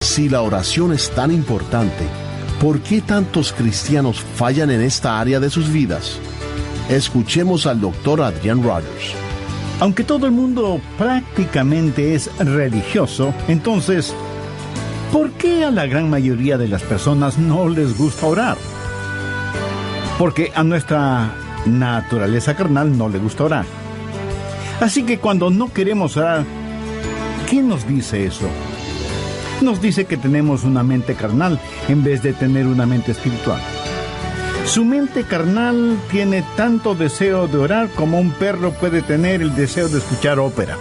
Si la oración es tan importante, ¿por qué tantos cristianos fallan en esta área de sus vidas? Escuchemos al Dr. Adrian Rogers. Aunque todo el mundo prácticamente es religioso, entonces, ¿por qué a la gran mayoría de las personas no les gusta orar? Porque a nuestra naturaleza carnal no le gusta orar. Así que cuando no queremos orar, ¿qué nos dice eso? Nos dice que tenemos una mente carnal en vez de tener una mente espiritual. Su mente carnal tiene tanto deseo de orar como un perro puede tener el deseo de escuchar ópera.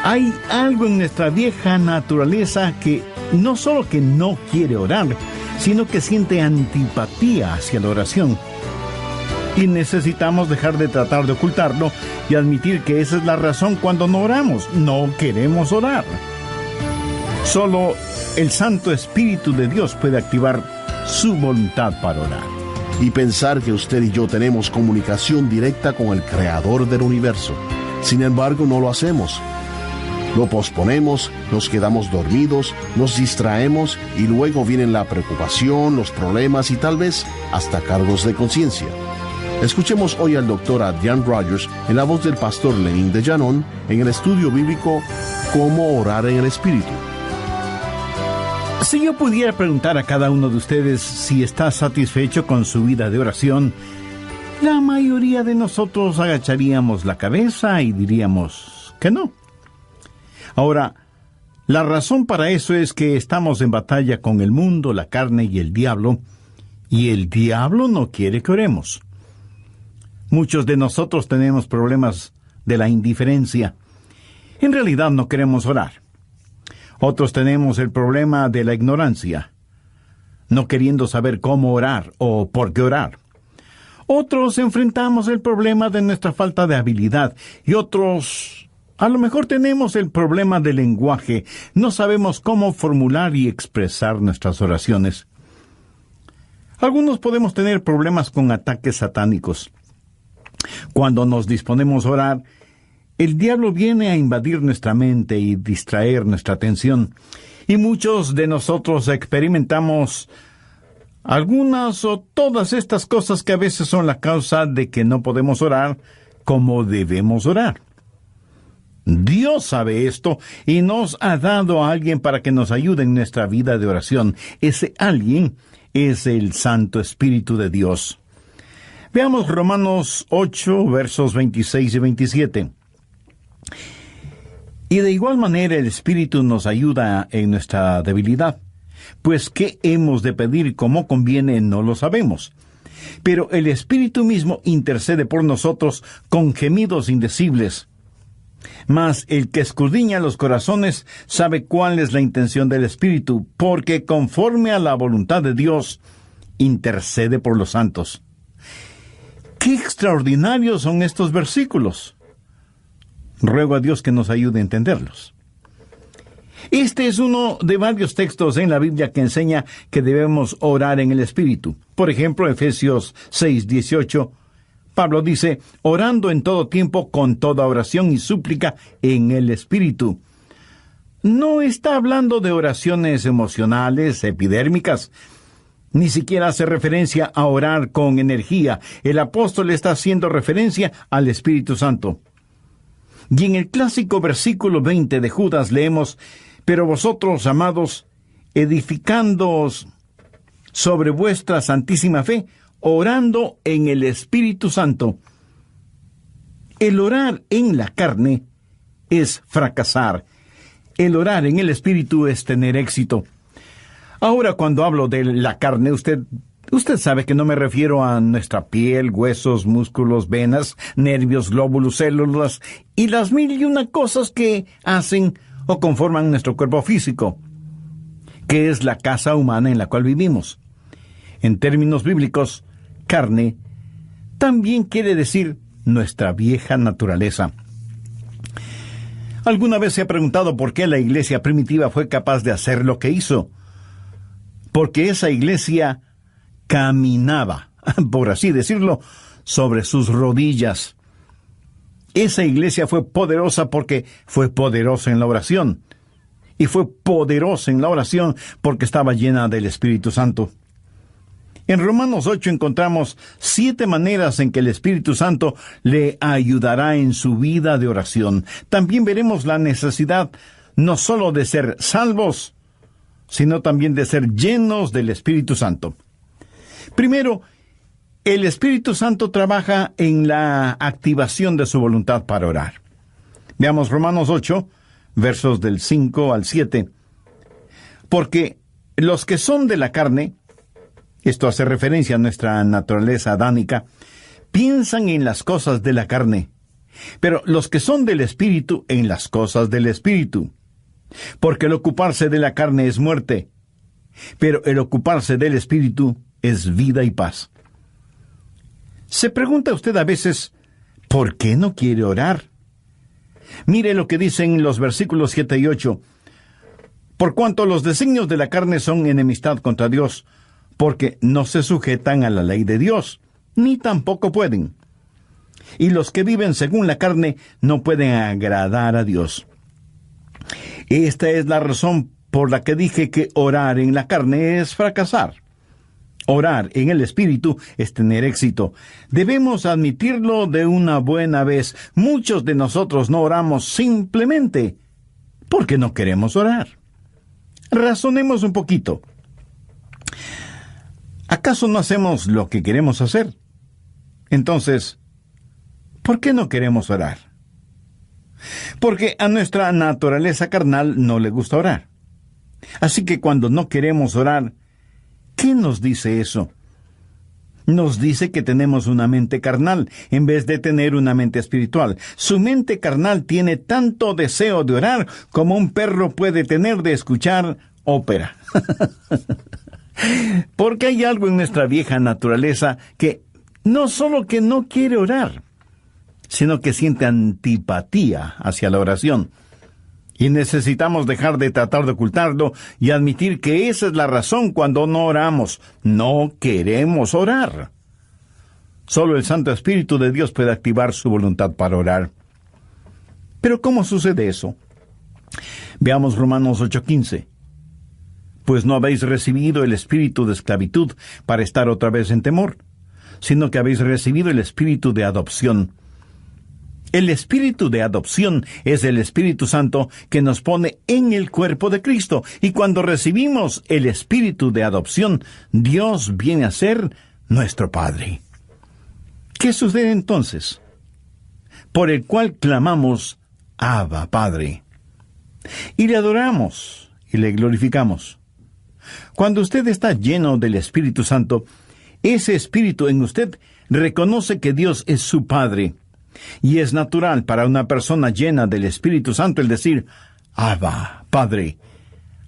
Hay algo en nuestra vieja naturaleza que no solo que no quiere orar, sino que siente antipatía hacia la oración. Y necesitamos dejar de tratar de ocultarlo y admitir que esa es la razón cuando no oramos. No queremos orar. Solo el Santo Espíritu de Dios puede activar su voluntad para orar. Y pensar que usted y yo tenemos comunicación directa con el Creador del universo. Sin embargo, no lo hacemos. Lo posponemos, nos quedamos dormidos, nos distraemos y luego vienen la preocupación, los problemas y tal vez hasta cargos de conciencia. Escuchemos hoy al Dr. Adrian Rogers en la voz del pastor Lenin de Llanón en el estudio bíblico Cómo orar en el Espíritu. Si yo pudiera preguntar a cada uno de ustedes si está satisfecho con su vida de oración, la mayoría de nosotros agacharíamos la cabeza y diríamos que no. Ahora, la razón para eso es que estamos en batalla con el mundo, la carne y el diablo no quiere que oremos. Muchos de nosotros tenemos problemas de la indiferencia. En realidad no queremos orar. Otros tenemos el problema de la ignorancia, no queriendo saber cómo orar o por qué orar. Otros enfrentamos el problema de nuestra falta de habilidad y otros, a lo mejor tenemos el problema del lenguaje. No sabemos cómo formular y expresar nuestras oraciones. Algunos podemos tener problemas con ataques satánicos. Cuando nos disponemos a orar, el diablo viene a invadir nuestra mente y distraer nuestra atención. Y muchos de nosotros experimentamos algunas o todas estas cosas que a veces son la causa de que no podemos orar como debemos orar. Dios sabe esto y nos ha dado a alguien para que nos ayude en nuestra vida de oración. Ese alguien es el Santo Espíritu de Dios. Veamos Romanos 8, versos 26 y 27. Y de igual manera el Espíritu nos ayuda en nuestra debilidad, pues qué hemos de pedir como conviene no lo sabemos. Pero el Espíritu mismo intercede por nosotros con gemidos indecibles. Mas el que escudriña los corazones sabe cuál es la intención del Espíritu, porque conforme a la voluntad de Dios, intercede por los santos. ¡Qué extraordinarios son estos versículos! Ruego a Dios que nos ayude a entenderlos. Este es uno de varios textos en la Biblia que enseña que debemos orar en el Espíritu. Por ejemplo, Efesios 6:18, Pablo dice, orando en todo tiempo con toda oración y súplica en el Espíritu. No está hablando de oraciones emocionales, epidérmicas. Ni siquiera hace referencia a orar con energía. El apóstol está haciendo referencia al Espíritu Santo. Y en el clásico versículo 20 de Judas leemos, pero vosotros, amados, edificándoos sobre vuestra santísima fe, orando en el Espíritu Santo. El orar en la carne es fracasar. El orar en el Espíritu es tener éxito. Ahora, cuando hablo de la carne, usted sabe que no me refiero a nuestra piel, huesos, músculos, venas, nervios, glóbulos, células y las mil y una cosas que hacen o conforman nuestro cuerpo físico, que es la casa humana en la cual vivimos. En términos bíblicos, carne también quiere decir nuestra vieja naturaleza. ¿Alguna vez se ha preguntado por qué la iglesia primitiva fue capaz de hacer lo que hizo? Porque esa iglesia caminaba, por así decirlo, sobre sus rodillas. Esa iglesia fue poderosa porque fue poderosa en la oración. y fue poderosa en la oración porque estaba llena del Espíritu Santo. En Romanos 8 encontramos 7 maneras en que el Espíritu Santo le ayudará en su vida de oración. También veremos la necesidad no solo de ser salvos, sino también de ser llenos del Espíritu Santo. Primero, el Espíritu Santo trabaja en la activación de su voluntad para orar. Veamos Romanos 8, versos del 5 al 7. Porque los que son de la carne, esto hace referencia a nuestra naturaleza adánica, piensan en las cosas de la carne, pero los que son del Espíritu en las cosas del Espíritu. Porque el ocuparse de la carne es muerte, pero el ocuparse del Espíritu es vida y paz. ¿Se pregunta usted a veces, ¿por qué no quiere orar? Mire lo que dicen los versículos 7 y 8. Por cuanto los designios de la carne son enemistad contra Dios, porque no se sujetan a la ley de Dios, ni tampoco pueden. Y los que viven según la carne no pueden agradar a Dios. Esta es la razón por la que dije que orar en la carne es fracasar. Orar en el Espíritu es tener éxito. Debemos admitirlo de una buena vez. Muchos de nosotros no oramos simplemente porque no queremos orar. Razonemos un poquito. ¿Acaso no hacemos lo que queremos hacer? Entonces, ¿por qué no queremos orar? Porque a nuestra naturaleza carnal no le gusta orar. Así que cuando no queremos orar, ¿qué nos dice eso? Nos dice que tenemos una mente carnal en vez de tener una mente espiritual. Su mente carnal tiene tanto deseo de orar como un perro puede tener de escuchar ópera. Porque hay algo en nuestra vieja naturaleza que no solo que no quiere orar, sino que siente antipatía hacia la oración. Y necesitamos dejar de tratar de ocultarlo y admitir que esa es la razón cuando no oramos. No queremos orar. Solo el Santo Espíritu de Dios puede activar su voluntad para orar. ¿Pero cómo sucede eso? Veamos Romanos 8:15. Pues no habéis recibido el espíritu de esclavitud para estar otra vez en temor, sino que habéis recibido el espíritu de adopción. El espíritu de adopción es el Espíritu Santo que nos pone en el cuerpo de Cristo. Y cuando recibimos el espíritu de adopción, Dios viene a ser nuestro Padre. ¿Qué sucede entonces? Por el cual clamamos, Abba, Padre. Y le adoramos y le glorificamos. Cuando usted está lleno del Espíritu Santo, ese Espíritu en usted reconoce que Dios es su Padre. Y es natural para una persona llena del Espíritu Santo el decir, Abba, Padre,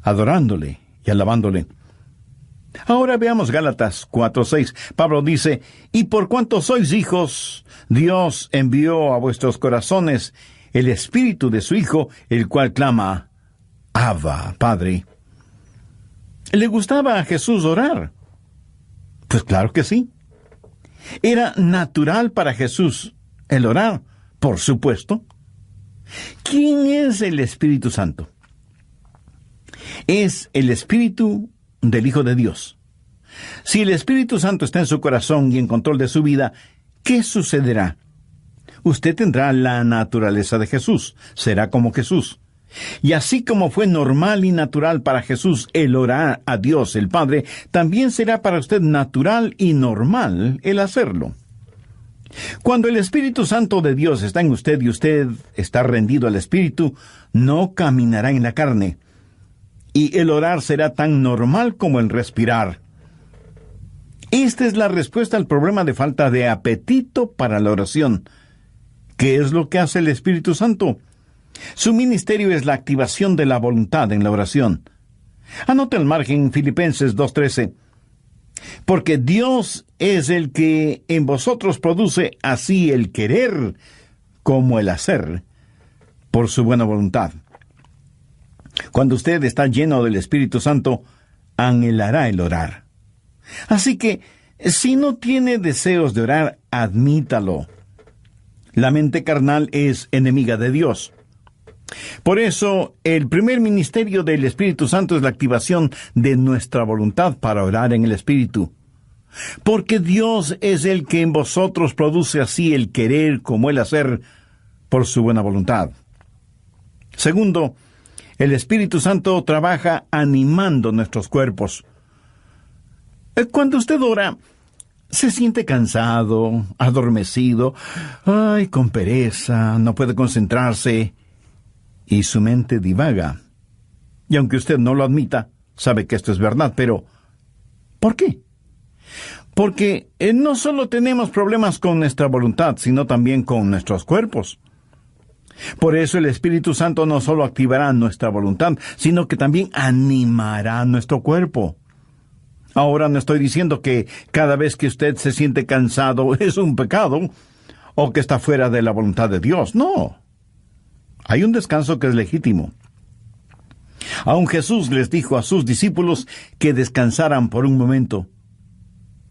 adorándole y alabándole. Ahora veamos Gálatas 4:6. Pablo dice, y por cuanto sois hijos, Dios envió a vuestros corazones el Espíritu de su Hijo, el cual clama, Abba, Padre. ¿Le gustaba a Jesús orar? Pues claro que sí. ¿Era natural para Jesús el orar? Por supuesto. ¿Quién es el Espíritu Santo? Es el Espíritu del Hijo de Dios. Si el Espíritu Santo está en su corazón y en control de su vida, ¿qué sucederá? Usted tendrá la naturaleza de Jesús, será como Jesús. Y así como fue normal y natural para Jesús el orar a Dios el Padre, también será para usted natural y normal el hacerlo. Cuando el Espíritu Santo de Dios está en usted y usted está rendido al Espíritu, no caminará en la carne. Y el orar será tan normal como el respirar. Esta es la respuesta al problema de falta de apetito para la oración. ¿Qué es lo que hace el Espíritu Santo? Su ministerio es la activación de la voluntad en la oración. Anote al margen Filipenses 2:13. Porque Dios es el que en vosotros produce así el querer como el hacer, por su buena voluntad. Cuando usted está lleno del Espíritu Santo, anhelará el orar. Así que, si no tiene deseos de orar, admítalo. La mente carnal es enemiga de Dios. Por eso, el primer ministerio del Espíritu Santo es la activación de nuestra voluntad para orar en el Espíritu. Porque Dios es el que en vosotros produce así el querer como el hacer por su buena voluntad. Segundo, el Espíritu Santo trabaja animando nuestros cuerpos. Cuando usted ora, se siente cansado, adormecido, con pereza, no puede concentrarse, y su mente divaga. Y aunque usted no lo admita, sabe que esto es verdad, pero ¿por qué? Porque no solo tenemos problemas con nuestra voluntad, sino también con nuestros cuerpos. Por eso el Espíritu Santo no solo activará nuestra voluntad, sino que también animará nuestro cuerpo. Ahora no estoy diciendo que cada vez que usted se siente cansado es un pecado, o que está fuera de la voluntad de Dios. No. Hay un descanso que es legítimo. Aun Jesús les dijo a sus discípulos que descansaran por un momento.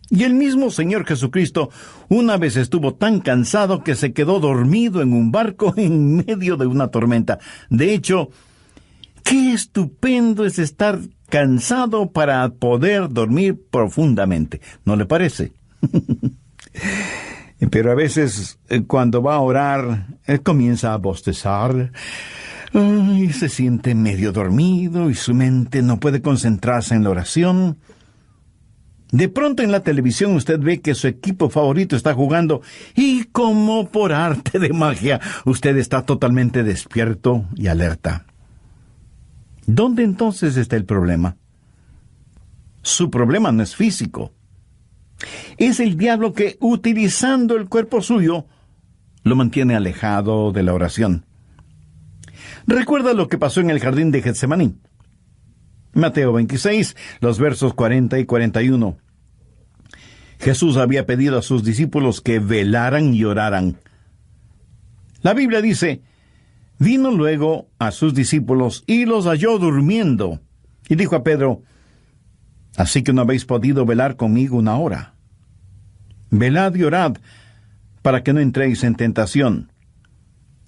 Y el mismo Señor Jesucristo una vez estuvo tan cansado que se quedó dormido en un barco en medio de una tormenta. De hecho, qué estupendo es estar cansado para poder dormir profundamente. ¿No le parece? Pero a veces, cuando va a orar, comienza a bostezar, y se siente medio dormido y su mente no puede concentrarse en la oración. De pronto en la televisión usted ve que su equipo favorito está jugando y como por arte de magia, usted está totalmente despierto y alerta. ¿Dónde entonces está el problema? Su problema no es físico. Es el diablo que, utilizando el cuerpo suyo, lo mantiene alejado de la oración. Recuerda lo que pasó en el jardín de Getsemaní. Mateo 26, los versos 40 y 41. Jesús había pedido a sus discípulos que velaran y oraran. La Biblia dice: vino luego a sus discípulos y los halló durmiendo. Y dijo a Pedro: así que no habéis podido velar conmigo una hora. Velad y orad, para que no entréis en tentación.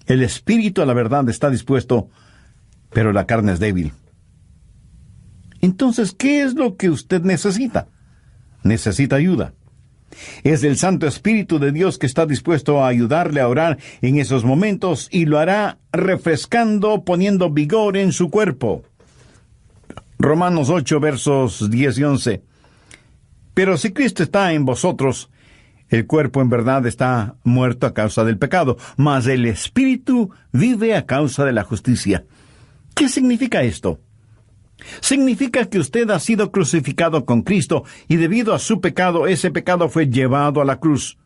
El espíritu a la verdad está dispuesto, pero la carne es débil. Entonces, ¿qué es lo que usted necesita? Necesita ayuda. Es el Santo Espíritu de Dios que está dispuesto a ayudarle a orar en esos momentos y lo hará refrescando, poniendo vigor en su cuerpo. Romanos 8, versos 10 y 11. Pero si Cristo está en vosotros, el cuerpo en verdad está muerto a causa del pecado, mas el Espíritu vive a causa de la justicia. ¿Qué significa esto? Significa que usted ha sido crucificado con Cristo y debido a su pecado, ese pecado fue llevado a la cruz.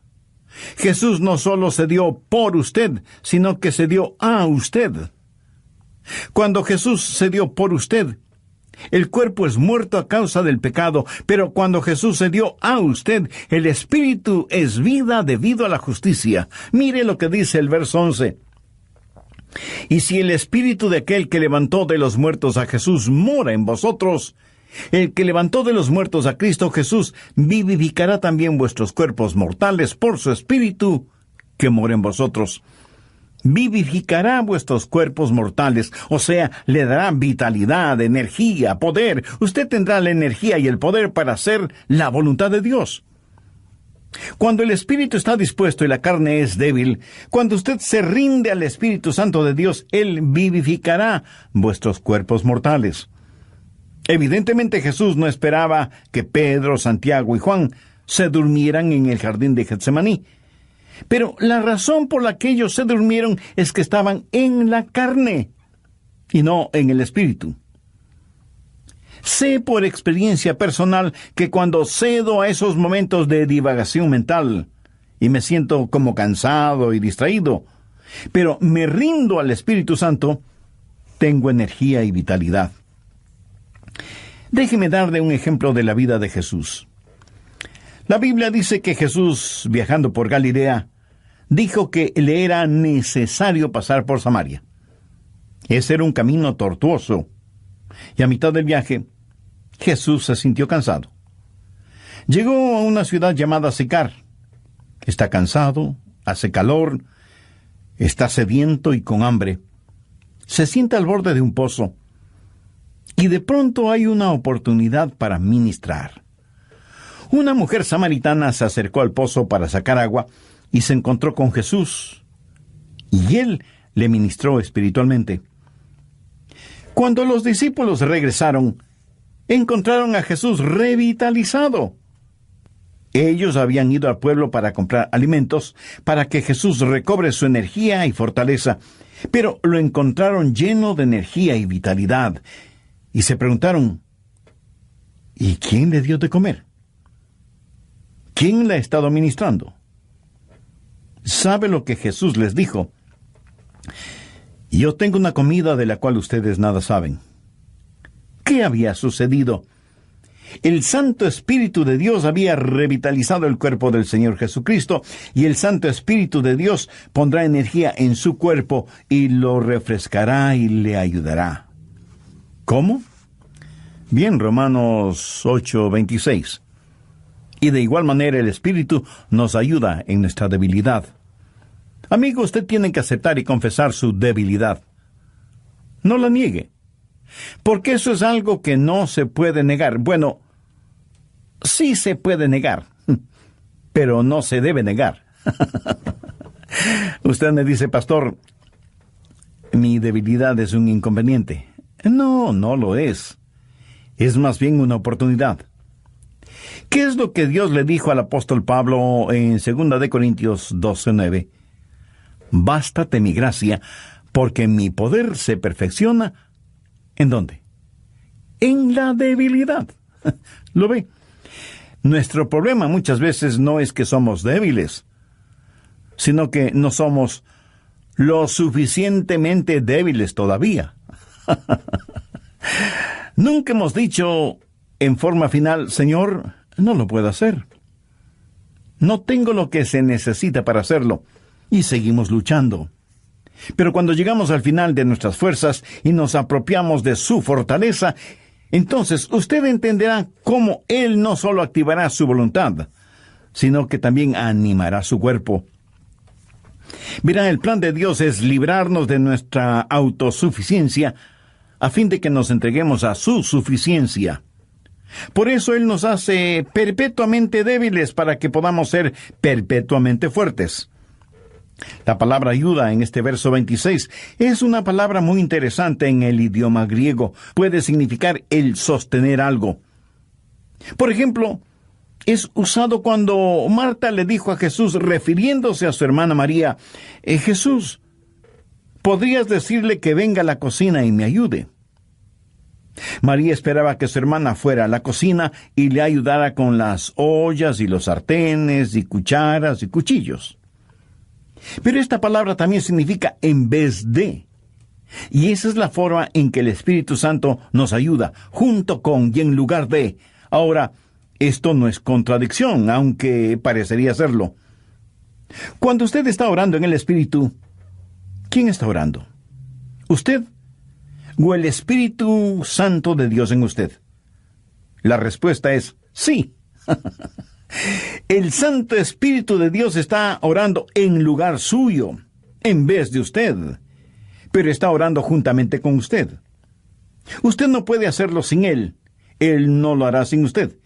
Jesús no solo se dio por usted, sino que se dio a usted. Cuando Jesús se dio por usted, el cuerpo es muerto a causa del pecado, pero cuando Jesús se dio a usted, el Espíritu es vida debido a la justicia. Mire lo que dice el verso 11. Y si el Espíritu de aquel que levantó de los muertos a Jesús mora en vosotros, el que levantó de los muertos a Cristo Jesús vivificará también vuestros cuerpos mortales por su Espíritu que mora en vosotros. Vivificará vuestros cuerpos mortales, o sea, le dará vitalidad, energía, poder. Usted tendrá la energía y el poder para hacer la voluntad de Dios. Cuando el Espíritu está dispuesto y la carne es débil, cuando usted se rinde al Espíritu Santo de Dios, Él vivificará vuestros cuerpos mortales. Evidentemente Jesús no esperaba que Pedro, Santiago y Juan se durmieran en el jardín de Getsemaní. Pero la razón por la que ellos se durmieron es que estaban en la carne y no en el Espíritu. Sé por experiencia personal que cuando cedo a esos momentos de divagación mental y me siento como cansado y distraído, pero me rindo al Espíritu Santo, tengo energía y vitalidad. Déjeme darle un ejemplo de la vida de Jesús. La Biblia dice que Jesús, viajando por Galilea, dijo que le era necesario pasar por Samaria. Ese era un camino tortuoso, y a mitad del viaje, Jesús se sintió cansado. Llegó a una ciudad llamada Sicar. Está cansado, hace calor, está sediento y con hambre. se sienta al borde de un pozo y de pronto hay una oportunidad para ministrar. Una mujer samaritana se acercó al pozo para sacar agua y se encontró con Jesús, y él le ministró espiritualmente. Cuando los discípulos regresaron, encontraron a Jesús revitalizado. Ellos habían ido al pueblo para comprar alimentos, para que Jesús recobre su energía y fortaleza, pero lo encontraron lleno de energía y vitalidad, y se preguntaron, ¿y quién le dio de comer? ¿Quién le ha estado ministrando? ¿Sabe lo que Jesús les dijo? Yo tengo una comida de la cual ustedes nada saben. ¿Qué había sucedido? El Santo Espíritu de Dios había revitalizado el cuerpo del Señor Jesucristo, y el Santo Espíritu de Dios pondrá energía en su cuerpo y lo refrescará y le ayudará. ¿Cómo? Bien, Romanos 8:26. Y de igual manera el Espíritu nos ayuda en nuestra debilidad. Amigo, usted tiene que aceptar y confesar su debilidad. No la niegue, porque eso es algo que no se puede negar. Bueno, sí se puede negar, pero no se debe negar. Usted me dice, pastor, mi debilidad es un inconveniente. No, no lo es. Es más bien una oportunidad. ¿Qué es lo que Dios le dijo al apóstol Pablo en 2 de Corintios 12:9? Bástate mi gracia, porque mi poder se perfecciona. ¿En dónde? En la debilidad. ¿Lo ve? Nuestro problema muchas veces no es que somos débiles, sino que no somos lo suficientemente débiles todavía. Nunca hemos dicho en forma final, Señor, no lo puedo hacer. No tengo lo que se necesita para hacerlo. Y seguimos luchando. Pero cuando llegamos al final de nuestras fuerzas y nos apropiamos de su fortaleza, entonces usted entenderá cómo Él no solo activará su voluntad, sino que también animará su cuerpo. Verá, el plan de Dios es librarnos de nuestra autosuficiencia a fin de que nos entreguemos a su suficiencia. Por eso Él nos hace perpetuamente débiles para que podamos ser perpetuamente fuertes. La palabra ayuda en este verso 26 es una palabra muy interesante en el idioma griego. Puede significar el sostener algo. Por ejemplo, es usado cuando Marta le dijo a Jesús, refiriéndose a su hermana María, Jesús, ¿podrías decirle que venga a la cocina y me ayude? María esperaba que su hermana fuera a la cocina y le ayudara con las ollas y los sartenes y cucharas y cuchillos. Pero esta palabra también significa en vez de. Y esa es la forma en que el Espíritu Santo nos ayuda, junto con y en lugar de. Ahora, esto no es contradicción, aunque parecería serlo. Cuando usted está orando en el Espíritu, ¿quién está orando? ¿Usted o el Espíritu Santo de Dios en usted? La respuesta es sí. El Santo Espíritu de Dios está orando en lugar suyo, en vez de usted, pero está orando juntamente con usted. Usted no puede hacerlo sin Él. Él no lo hará sin usted.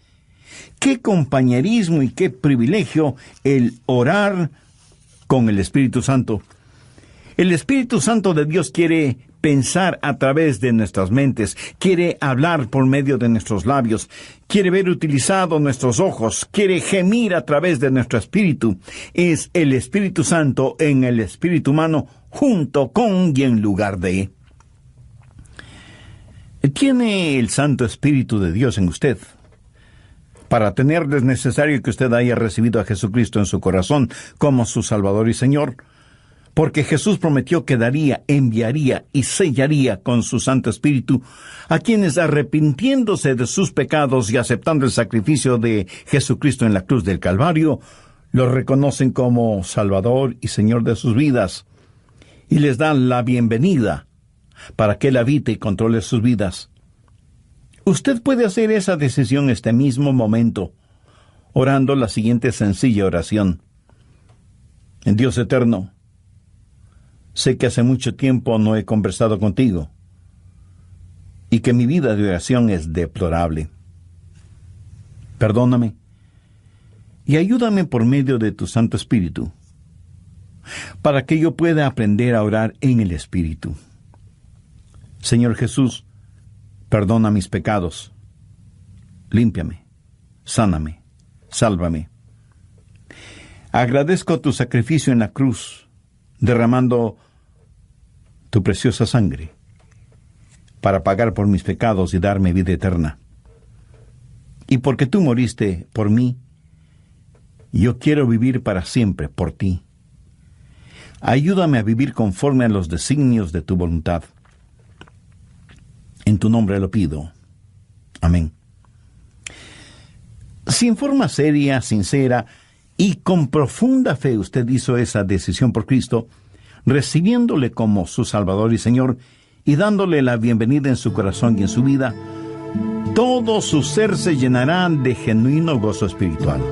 Qué compañerismo y qué privilegio el orar con el Espíritu Santo. El Espíritu Santo de Dios quiere pensar a través de nuestras mentes, quiere hablar por medio de nuestros labios, quiere ver utilizados nuestros ojos, quiere gemir a través de nuestro espíritu. Es el Espíritu Santo en el espíritu humano, junto con y en lugar de. ¿Tiene el Santo Espíritu de Dios en usted? Para tenerlo es necesario que usted haya recibido a Jesucristo en su corazón como su Salvador y Señor, porque Jesús prometió que daría, enviaría y sellaría con su Santo Espíritu a quienes, arrepintiéndose de sus pecados y aceptando el sacrificio de Jesucristo en la cruz del Calvario, lo reconocen como Salvador y Señor de sus vidas, y les dan la bienvenida para que Él habite y controle sus vidas. Usted puede hacer esa decisión este mismo momento, orando la siguiente sencilla oración. En Dios eterno, sé que hace mucho tiempo no he conversado contigo y que mi vida de oración es deplorable. Perdóname y ayúdame por medio de tu Santo Espíritu, para que yo pueda aprender a orar en el Espíritu. Señor Jesús, perdona mis pecados, límpiame, sáname, sálvame. Agradezco tu sacrificio en la cruz, derramando tu preciosa sangre para pagar por mis pecados y darme vida eterna. Y porque tú moriste por mí, yo quiero vivir para siempre por ti. Ayúdame a vivir conforme a los designios de tu voluntad. En tu nombre lo pido. Amén. Si en forma seria, sincera y con profunda fe usted hizo esa decisión por Cristo, recibiéndole como su Salvador y Señor y dándole la bienvenida en su corazón y en su vida, todo su ser se llenará de genuino gozo espiritual.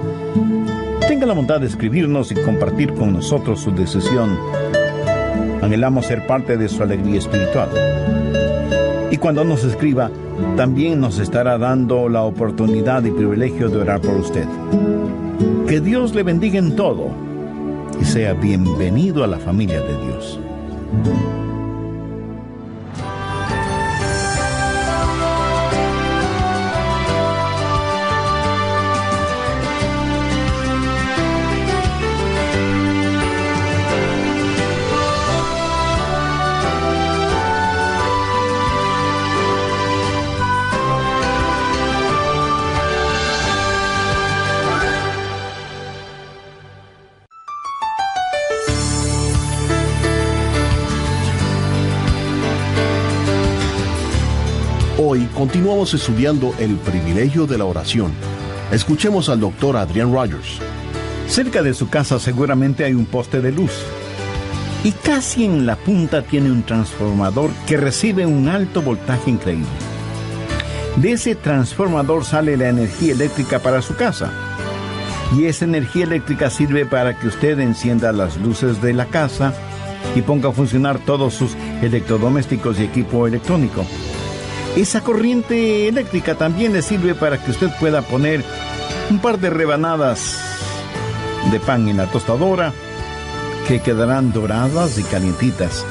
Tenga la bondad de escribirnos y compartir con nosotros su decisión. Anhelamos ser parte de su alegría espiritual. Y cuando nos escriba, también nos estará dando la oportunidad y privilegio de orar por usted. Que Dios le bendiga en todo y sea bienvenido a la familia de Dios. Hoy continuamos estudiando el privilegio de la oración. Escuchemos al doctor Adrian Rogers. Cerca de su casa seguramente hay un poste de luz. Y casi en la punta tiene un transformador que recibe un alto voltaje increíble. De ese transformador sale la energía eléctrica para su casa. Y esa energía eléctrica sirve para que usted encienda las luces de la casa y ponga a funcionar todos sus electrodomésticos y equipo electrónico. Esa corriente eléctrica también le sirve para que usted pueda poner un par de rebanadas de pan en la tostadora que quedarán doradas y calientitas.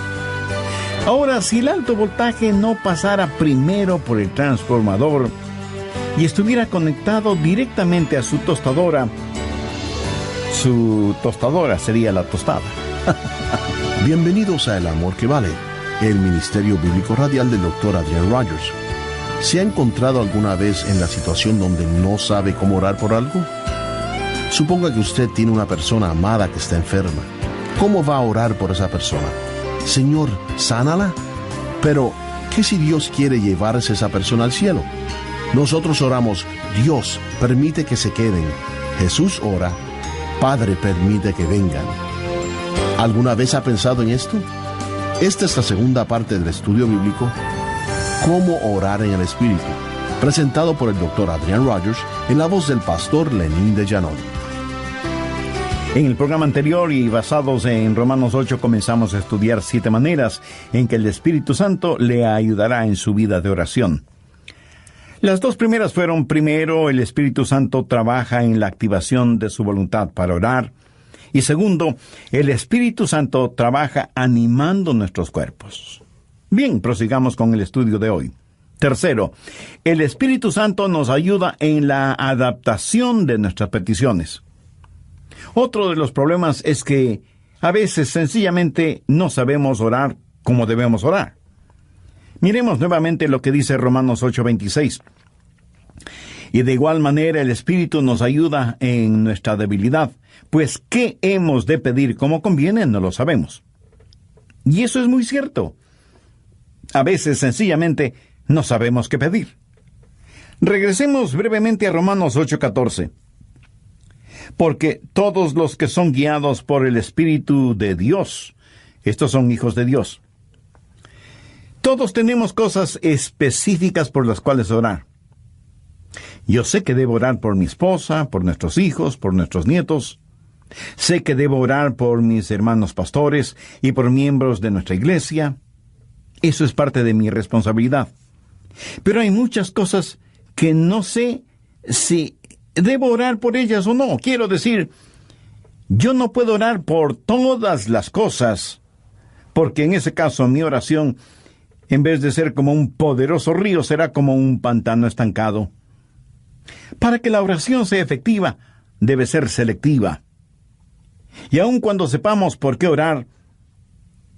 Ahora, si el alto voltaje no pasara primero por el transformador y estuviera conectado directamente a su tostadora sería la tostada. Bienvenidos a El Amor que Vale, el Ministerio Bíblico Radial del Dr. Adrian Rogers. ¿Se ha encontrado alguna vez en la situación donde no sabe cómo orar por algo? Suponga que usted tiene una persona amada que está enferma. ¿Cómo va a orar por esa persona? Señor, sánala. Pero, ¿qué si Dios quiere llevarse a esa persona al cielo? Nosotros oramos, Dios, permite que se queden. Jesús ora, Padre, permite que vengan. ¿Alguna vez ha pensado en esto? Esta es la segunda parte del estudio bíblico, Cómo orar en el Espíritu, presentado por el Dr. Adrian Rogers en la voz del pastor Lenín de Llanón. En el programa anterior y basados en Romanos 8 comenzamos a estudiar 7 maneras en que el Espíritu Santo le ayudará en su vida de oración. Las 2 primeras fueron: primero, el Espíritu Santo trabaja en la activación de su voluntad para orar, y segundo, el Espíritu Santo trabaja animando nuestros cuerpos. Bien, prosigamos con el estudio de hoy. Tercero, el Espíritu Santo nos ayuda en la adaptación de nuestras peticiones. Otro de los problemas es que a veces sencillamente no sabemos orar como debemos orar. Miremos nuevamente lo que dice Romanos 8:26. Y de igual manera el Espíritu nos ayuda en nuestra debilidad, pues ¿qué hemos de pedir como conviene? No lo sabemos. Y eso es muy cierto. A veces sencillamente no sabemos qué pedir. Regresemos brevemente a Romanos 8:14. Porque todos los que son guiados por el Espíritu de Dios, estos son hijos de Dios. Todos tenemos cosas específicas por las cuales orar. Yo sé que debo orar por mi esposa, por nuestros hijos, por nuestros nietos. Sé que debo orar por mis hermanos pastores y por miembros de nuestra iglesia. Eso es parte de mi responsabilidad. Pero hay muchas cosas que no sé si debo orar por ellas o no. Quiero decir, yo no puedo orar por todas las cosas, porque en ese caso mi oración, en vez de ser como un poderoso río, será como un pantano estancado. Para que la oración sea efectiva, debe ser selectiva. Y aun cuando sepamos por qué orar,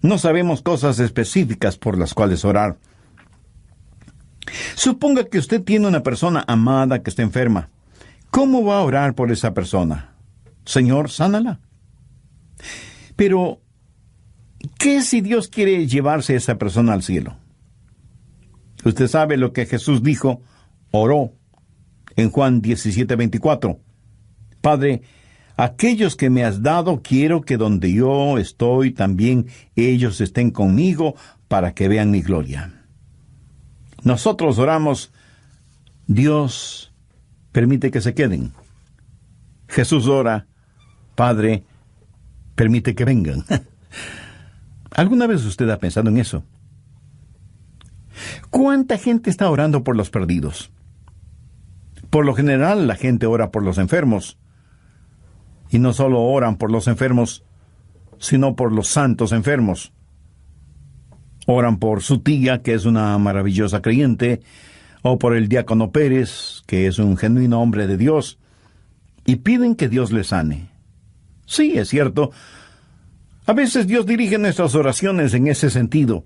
no sabemos cosas específicas por las cuales orar. Suponga que usted tiene una persona amada que está enferma. ¿Cómo va a orar por esa persona? Señor, sánala. Pero, ¿qué si Dios quiere llevarse a esa persona al cielo? Usted sabe lo que Jesús dijo, oró, en Juan 17:24. Padre, aquellos que me has dado, quiero que donde yo estoy, también ellos estén conmigo, para que vean mi gloria. Nosotros oramos, Dios, permite que se queden. Jesús ora, Padre, permite que vengan. ¿Alguna vez usted ha pensado en eso? ¿Cuánta gente está orando por los perdidos? Por lo general, la gente ora por los enfermos. Y no solo oran por los enfermos, sino por los santos enfermos. Oran por su tía, que es una maravillosa creyente, o por el diácono Pérez, que es un genuino hombre de Dios, y piden que Dios le sane. Sí, es cierto. A veces Dios dirige nuestras oraciones en ese sentido.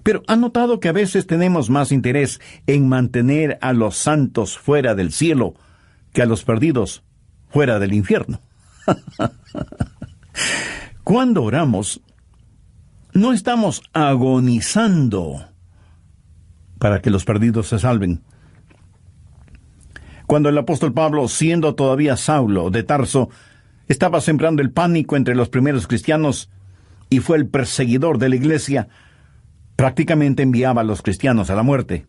Pero ¿ha notado que a veces tenemos más interés en mantener a los santos fuera del cielo que a los perdidos fuera del infierno? Cuando oramos, no estamos agonizando para que los perdidos se salven. Cuando el apóstol Pablo, siendo todavía Saulo de Tarso, estaba sembrando el pánico entre los primeros cristianos y fue el perseguidor de la iglesia, prácticamente enviaba a los cristianos a la muerte.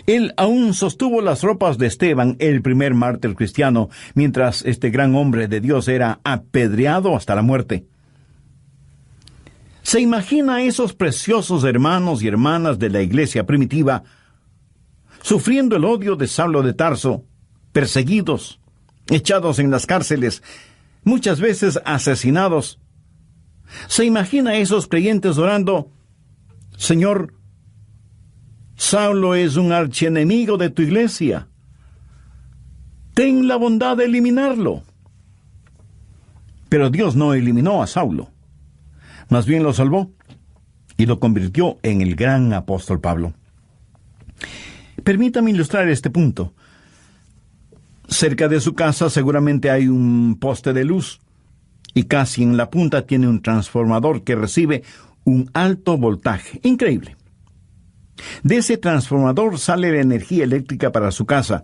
Él aún sostuvo las ropas de Esteban, el primer mártir cristiano, mientras este gran hombre de Dios era apedreado hasta la muerte. ¿Se imagina a esos preciosos hermanos y hermanas de la iglesia primitiva sufriendo el odio de Saulo de Tarso, perseguidos, echados en las cárceles, muchas veces asesinados? ¿Se imagina a esos creyentes orando, Señor, Saulo es un archienemigo de tu iglesia, ten la bondad de eliminarlo? Pero Dios no eliminó a Saulo, más bien lo salvó y lo convirtió en el gran apóstol Pablo. Permítame ilustrar este punto. Cerca de su casa seguramente hay un poste de luz y casi en la punta tiene un transformador que recibe un alto voltaje. Increíble. De ese transformador sale la energía eléctrica para su casa,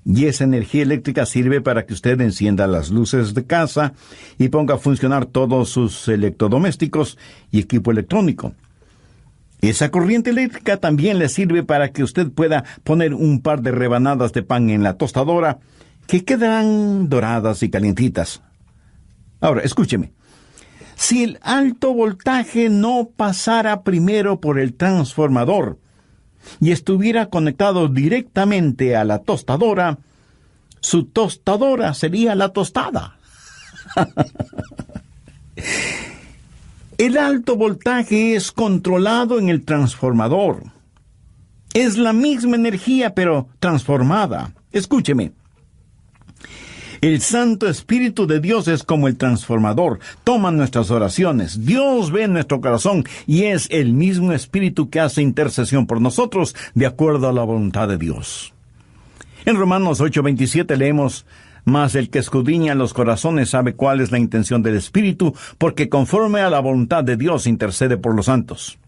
y esa energía eléctrica sirve para que usted encienda las luces de casa y ponga a funcionar todos sus electrodomésticos y equipo electrónico. Esa corriente eléctrica también le sirve para que usted pueda poner un par de rebanadas de pan en la tostadora que quedarán doradas y calientitas. Ahora, escúcheme. Si el alto voltaje no pasara primero por el transformador y estuviera conectado directamente a la tostadora, su tostadora sería la tostada. El alto voltaje es controlado en el transformador. Es la misma energía, pero transformada. Escúcheme. El Santo Espíritu de Dios es como el transformador. Toma nuestras oraciones. Dios ve nuestro corazón y es el mismo Espíritu que hace intercesión por nosotros de acuerdo a la voluntad de Dios. En Romanos 8:27 leemos, mas el que escudriña los corazones sabe cuál es la intención del Espíritu, porque conforme a la voluntad de Dios intercede por los santos.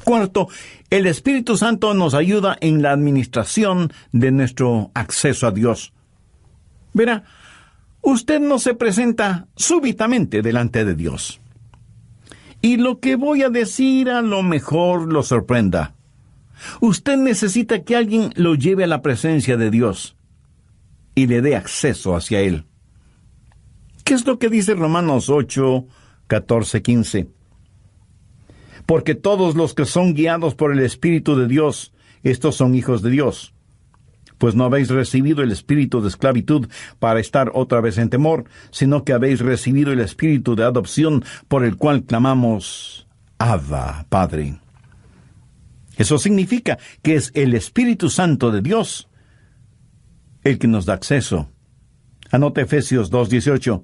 Cuarto, el Espíritu Santo nos ayuda en la administración de nuestro acceso a Dios. Verá, usted no se presenta súbitamente delante de Dios. Y lo que voy a decir a lo mejor lo sorprenda. Usted necesita que alguien lo lleve a la presencia de Dios y le dé acceso hacia Él. ¿Qué es lo que dice Romanos 8, 14, 15? Porque todos los que son guiados por el Espíritu de Dios, estos son hijos de Dios. Pues no habéis recibido el espíritu de esclavitud para estar otra vez en temor, sino que habéis recibido el espíritu de adopción por el cual clamamos, Abba, Padre. Eso significa que es el Espíritu Santo de Dios el que nos da acceso. Anote Efesios 2:18.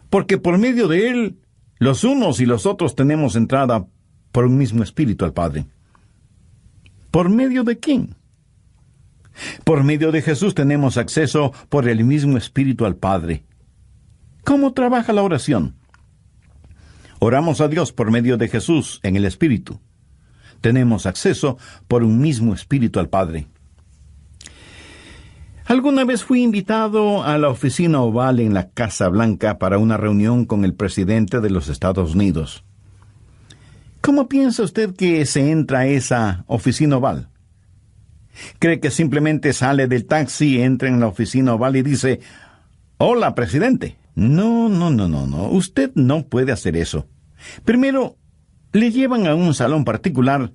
Porque por medio de él, los unos y los otros tenemos entrada por un mismo espíritu al Padre. ¿Por medio de quién? Por medio de Jesús tenemos acceso por el mismo espíritu al Padre. ¿Cómo trabaja la oración? Oramos a Dios por medio de Jesús en el Espíritu. Tenemos acceso por un mismo espíritu al Padre. Alguna vez fui invitado a la oficina oval en la Casa Blanca para una reunión con el presidente de los Estados Unidos. ¿Cómo piensa usted que se entra a esa oficina oval? ¿Cree que simplemente sale del taxi, entra en la oficina oval y dice, «Hola, presidente»? No. Usted no puede hacer eso. Primero, le llevan a un salón particular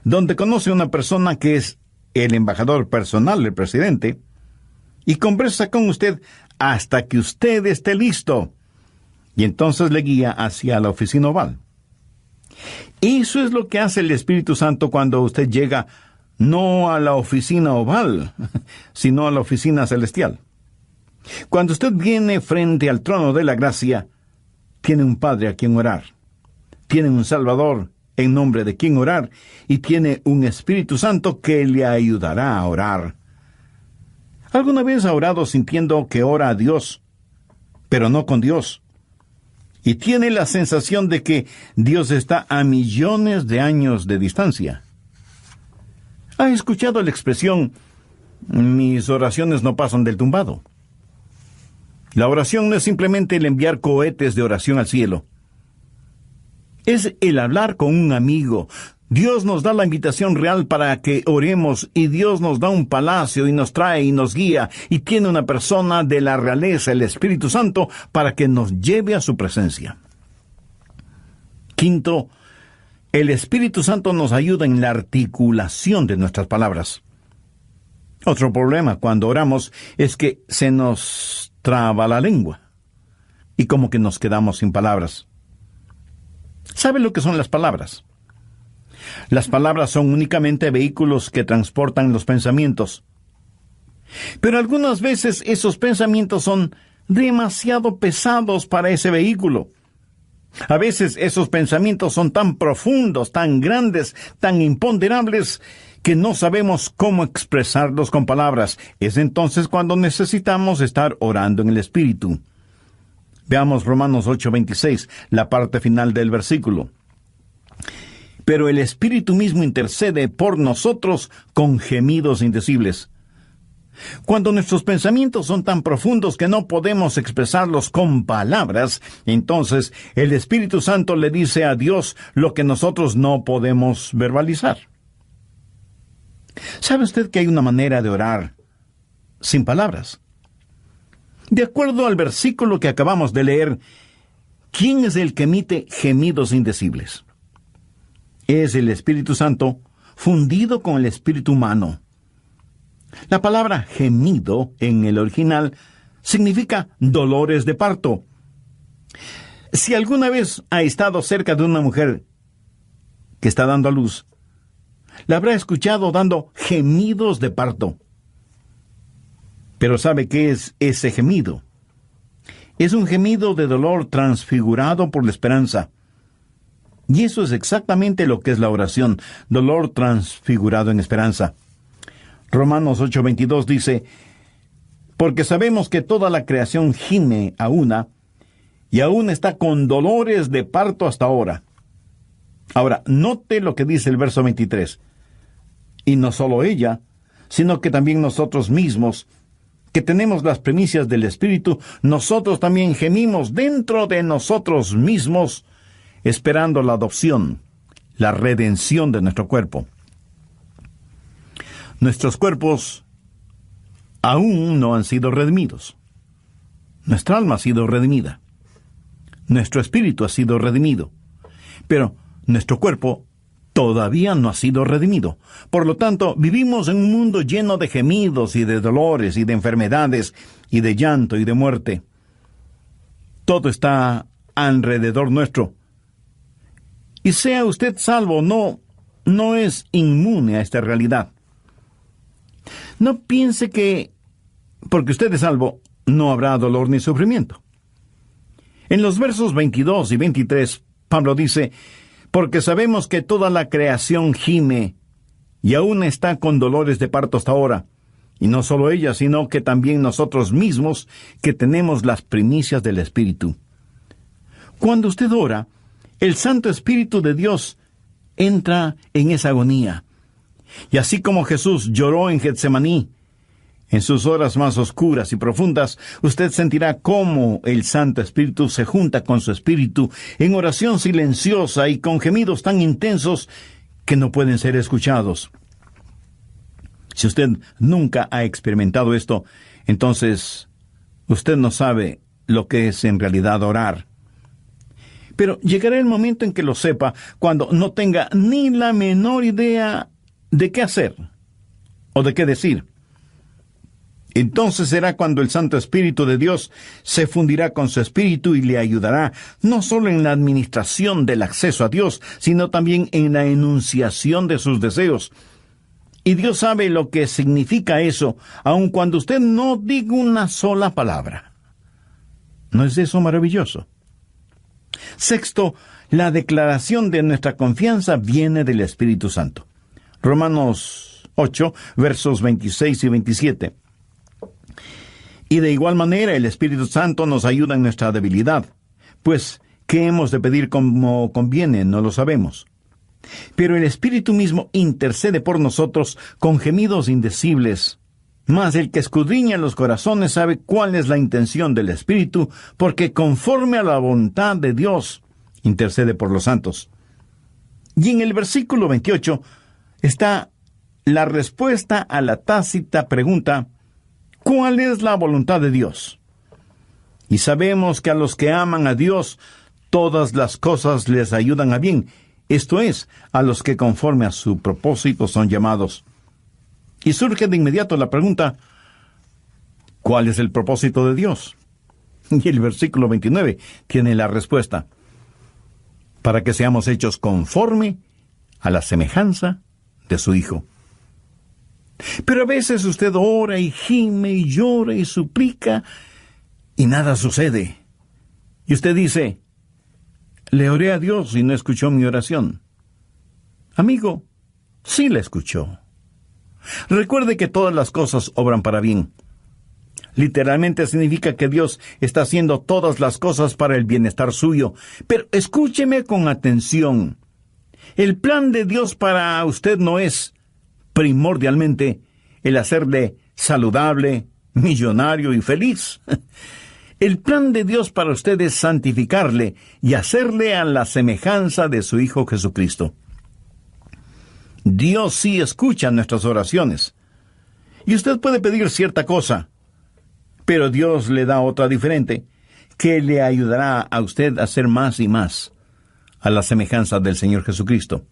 donde conoce a una persona que es el embajador personal del presidente y conversa con usted hasta que usted esté listo. Y entonces le guía hacia la oficina oval. Eso es lo que hace el Espíritu Santo cuando usted llega no a la oficina oval, sino a la oficina celestial. Cuando usted viene frente al trono de la gracia, tiene un Padre a quien orar, tiene un Salvador en nombre de quien orar, y tiene un Espíritu Santo que le ayudará a orar. ¿Alguna vez ha orado sintiendo que ora a Dios, pero no con Dios? Y tiene la sensación de que Dios está a millones de años de distancia. ¿Ha escuchado la expresión, mis oraciones no pasan del tumbado? La oración no es simplemente el enviar cohetes de oración al cielo. Es el hablar con un amigo. Dios nos da la invitación real para que oremos, y Dios nos da un palacio y nos trae y nos guía, y tiene una persona de la realeza, el Espíritu Santo, para que nos lleve a su presencia. Quinto, el Espíritu Santo nos ayuda en la articulación de nuestras palabras. Otro problema cuando oramos es que se nos traba la lengua, y como que nos quedamos sin palabras. ¿Sabe lo que son las palabras? Las palabras son únicamente vehículos que transportan los pensamientos. Pero algunas veces esos pensamientos son demasiado pesados para ese vehículo. A veces esos pensamientos son tan profundos, tan grandes, tan imponderables, que no sabemos cómo expresarlos con palabras. Es entonces cuando necesitamos estar orando en el Espíritu. Veamos Romanos 8:26, la parte final del versículo. Pero el Espíritu mismo intercede por nosotros con gemidos indecibles. Cuando nuestros pensamientos son tan profundos que no podemos expresarlos con palabras, entonces el Espíritu Santo le dice a Dios lo que nosotros no podemos verbalizar. ¿Sabe usted que hay una manera de orar sin palabras? De acuerdo al versículo que acabamos de leer, ¿quién es el que emite gemidos indecibles? Es el Espíritu Santo fundido con el espíritu humano. La palabra gemido en el original significa dolores de parto. Si alguna vez ha estado cerca de una mujer que está dando a luz, la habrá escuchado dando gemidos de parto. Pero ¿sabe qué es ese gemido? Es un gemido de dolor transfigurado por la esperanza. Y eso es exactamente lo que es la oración, dolor transfigurado en esperanza. Romanos 8:22 dice, porque sabemos que toda la creación gime a una, y aún está con dolores de parto hasta ahora. Ahora, note lo que dice el verso 23. Y no solo ella, sino que también nosotros mismos, que tenemos las primicias del Espíritu, nosotros también gemimos dentro de nosotros mismos, esperando la adopción, la redención de nuestro cuerpo. Nuestros cuerpos aún no han sido redimidos. Nuestra alma ha sido redimida. Nuestro espíritu ha sido redimido. Pero nuestro cuerpo todavía no ha sido redimido. Por lo tanto, vivimos en un mundo lleno de gemidos y de dolores y de enfermedades y de llanto y de muerte. Todo está alrededor nuestro. Y sea usted salvo o no es inmune a esta realidad. No piense que porque usted es salvo no habrá dolor ni sufrimiento. En los versos 22 y 23, Pablo dice: porque sabemos que toda la creación gime y aún está con dolores de parto hasta ahora. Y no solo ella, sino que también nosotros mismos, que tenemos las primicias del Espíritu. Cuando usted ora, el Santo Espíritu de Dios entra en esa agonía. Y así como Jesús lloró en Getsemaní, en sus horas más oscuras y profundas, usted sentirá cómo el Santo Espíritu se junta con su espíritu en oración silenciosa y con gemidos tan intensos que no pueden ser escuchados. Si usted nunca ha experimentado esto, entonces usted no sabe lo que es en realidad orar. Pero llegará el momento en que lo sepa, cuando no tenga ni la menor idea de qué hacer o de qué decir. Entonces será cuando el Santo Espíritu de Dios se fundirá con su espíritu y le ayudará no solo en la administración del acceso a Dios, sino también en la enunciación de sus deseos. Y Dios sabe lo que significa eso, aun cuando usted no diga una sola palabra. ¿No es eso maravilloso? Sexto, la declaración de nuestra confianza viene del Espíritu Santo. Romanos 8, versos 26 y 27. Y de igual manera el Espíritu Santo nos ayuda en nuestra debilidad, pues ¿qué hemos de pedir como conviene? No lo sabemos. Pero el Espíritu mismo intercede por nosotros con gemidos indecibles. Mas el que escudriña los corazones sabe cuál es la intención del Espíritu, porque conforme a la voluntad de Dios intercede por los santos. Y en el versículo 28 está la respuesta a la tácita pregunta: ¿cuál es la voluntad de Dios? Y sabemos que a los que aman a Dios, todas las cosas les ayudan a bien, esto es, a los que conforme a su propósito son llamados. Y surge de inmediato la pregunta: ¿cuál es el propósito de Dios? Y el versículo 29 tiene la respuesta: para que seamos hechos conforme a la semejanza de su Hijo. Pero a veces usted ora y gime y llora y suplica y nada sucede. Y usted dice: le oré a Dios y no escuchó mi oración. Amigo, sí la escuchó. Recuerde que todas las cosas obran para bien. Literalmente significa que Dios está haciendo todas las cosas para el bienestar suyo. Pero escúcheme con atención. El plan de Dios para usted no es primordialmente el hacerle saludable, millonario y feliz. El plan de Dios para usted es santificarle y hacerle a la semejanza de su Hijo Jesucristo. Dios sí escucha nuestras oraciones. Y usted puede pedir cierta cosa, pero Dios le da otra diferente, que le ayudará a usted a ser más y más a la semejanza del Señor Jesucristo.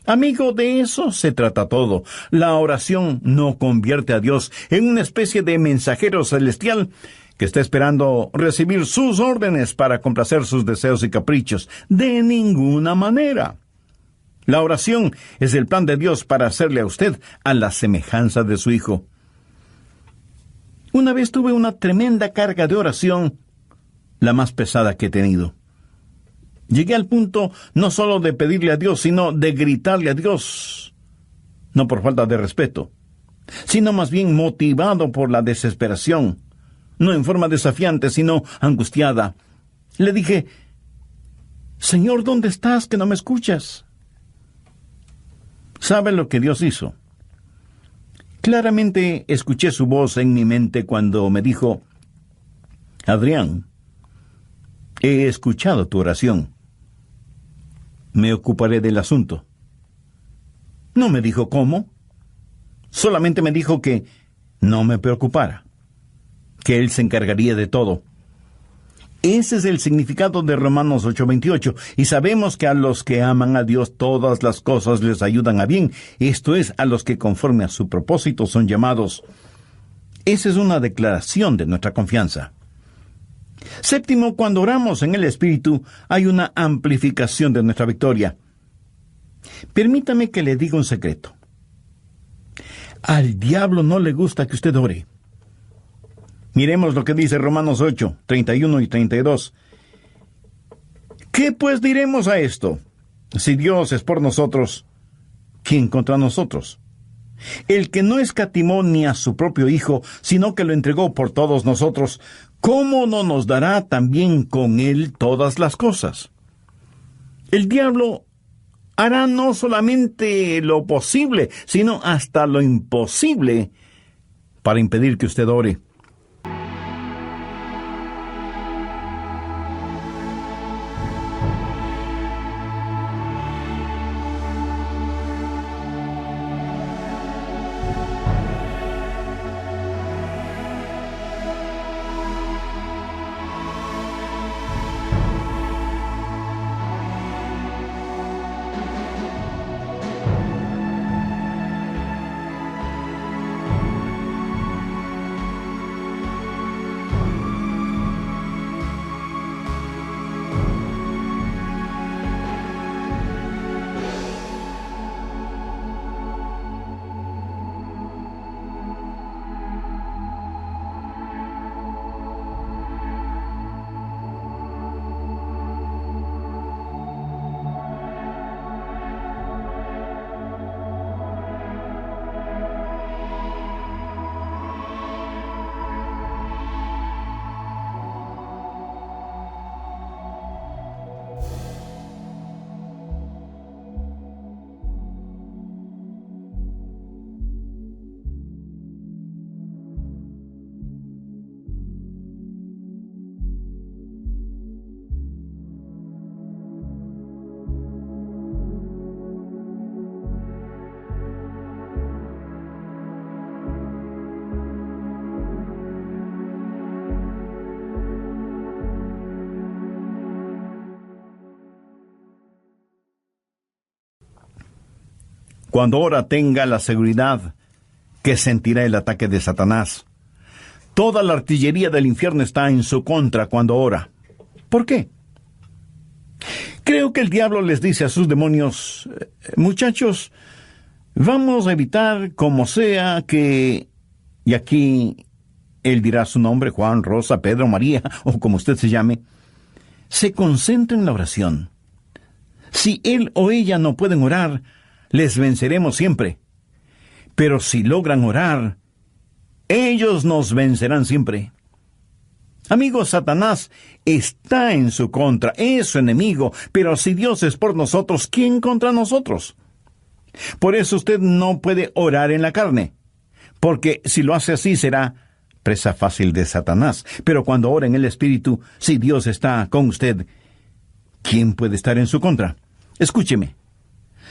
Amigo, de eso se trata todo. La oración no convierte a Dios en una especie de mensajero celestial que está esperando recibir sus órdenes para complacer sus deseos y caprichos. De ninguna manera. La oración es el plan de Dios para hacerle a usted a la semejanza de su Hijo. Una vez tuve una tremenda carga de oración, la más pesada que he tenido. Llegué al punto no solo de pedirle a Dios, sino de gritarle a Dios. No por falta de respeto, sino más bien motivado por la desesperación. No en forma desafiante, sino angustiada. Le dije: Señor, ¿dónde estás que no me escuchas? ¿Sabe lo que Dios hizo? Claramente escuché su voz en mi mente cuando me dijo: Adrián, he escuchado tu oración. Me ocuparé del asunto. No me dijo cómo. Solamente me dijo que no me preocupara, que Él se encargaría de todo. Ese es el significado de Romanos 8:28. Y sabemos que a los que aman a Dios todas las cosas les ayudan a bien. Esto es, a los que conforme a su propósito son llamados. Esa es una declaración de nuestra confianza. Séptimo, cuando oramos en el Espíritu, hay una amplificación de nuestra victoria. Permítame que le diga un secreto. Al diablo no le gusta que usted ore. Miremos lo que dice Romanos 8, 31 y 32. ¿Qué pues diremos a esto? Si Dios es por nosotros, ¿quién contra nosotros? El que no escatimó ni a su propio Hijo, sino que lo entregó por todos nosotros, ¿cómo no nos dará también con él todas las cosas? El diablo hará no solamente lo posible, sino hasta lo imposible para impedir que usted ore. Cuando ora, tenga la seguridad que sentirá el ataque de Satanás. Toda la artillería del infierno está en su contra cuando ora. ¿Por qué? Creo que el diablo les dice a sus demonios, muchachos, vamos a evitar como sea que... Y aquí él dirá su nombre, Juan, Rosa, Pedro, María, o como usted se llame. Se concentra en la oración. Si él o ella no pueden orar, les venceremos siempre. Pero si logran orar, ellos nos vencerán siempre. Amigos, Satanás está en su contra, es su enemigo, pero si Dios es por nosotros, ¿quién contra nosotros? Por eso usted no puede orar en la carne, porque si lo hace así será presa fácil de Satanás. Pero cuando ora en el Espíritu, si Dios está con usted, ¿quién puede estar en su contra? Escúcheme.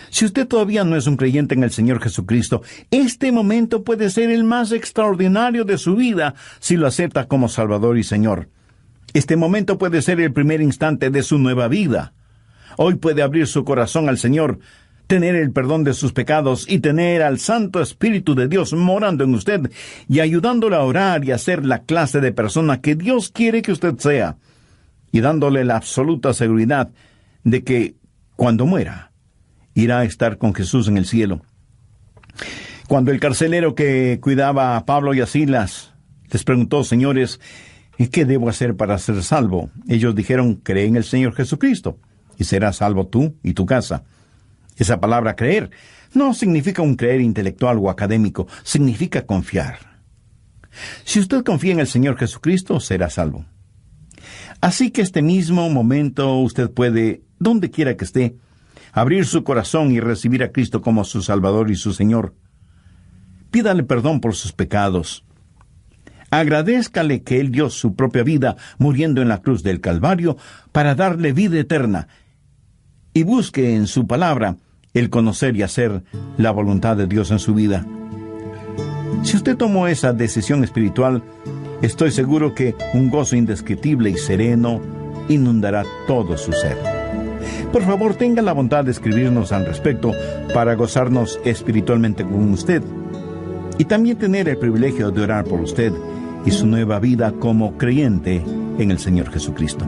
Si usted todavía no es un creyente en el Señor Jesucristo, este momento puede ser el más extraordinario de su vida si lo acepta como Salvador y Señor. Este momento puede ser el primer instante de su nueva vida. Hoy puede abrir su corazón al Señor, tener el perdón de sus pecados y tener al Santo Espíritu de Dios morando en usted y ayudándole a orar y a ser la clase de persona que Dios quiere que usted sea, y dándole la absoluta seguridad de que, cuando muera, irá a estar con Jesús en el cielo. Cuando el carcelero que cuidaba a Pablo y a Silas les preguntó, señores, ¿qué debo hacer para ser salvo? Ellos dijeron, cree en el Señor Jesucristo, y serás salvo tú y tu casa. Esa palabra creer no significa un creer intelectual o académico, significa confiar. Si usted confía en el Señor Jesucristo, será salvo. Así que este mismo momento usted puede, donde quiera que esté, abrir su corazón y recibir a Cristo como su Salvador y su Señor. Pídale perdón por sus pecados. Agradézcale que Él dio su propia vida muriendo en la cruz del Calvario para darle vida eterna. Y busque en su palabra el conocer y hacer la voluntad de Dios en su vida. Si usted tomó esa decisión espiritual, Estoy seguro que un gozo indescriptible y sereno inundará todo su ser. Por favor, tenga la bondad de escribirnos al respecto para gozarnos espiritualmente con usted y también tener el privilegio de orar por usted y su nueva vida como creyente en el Señor Jesucristo.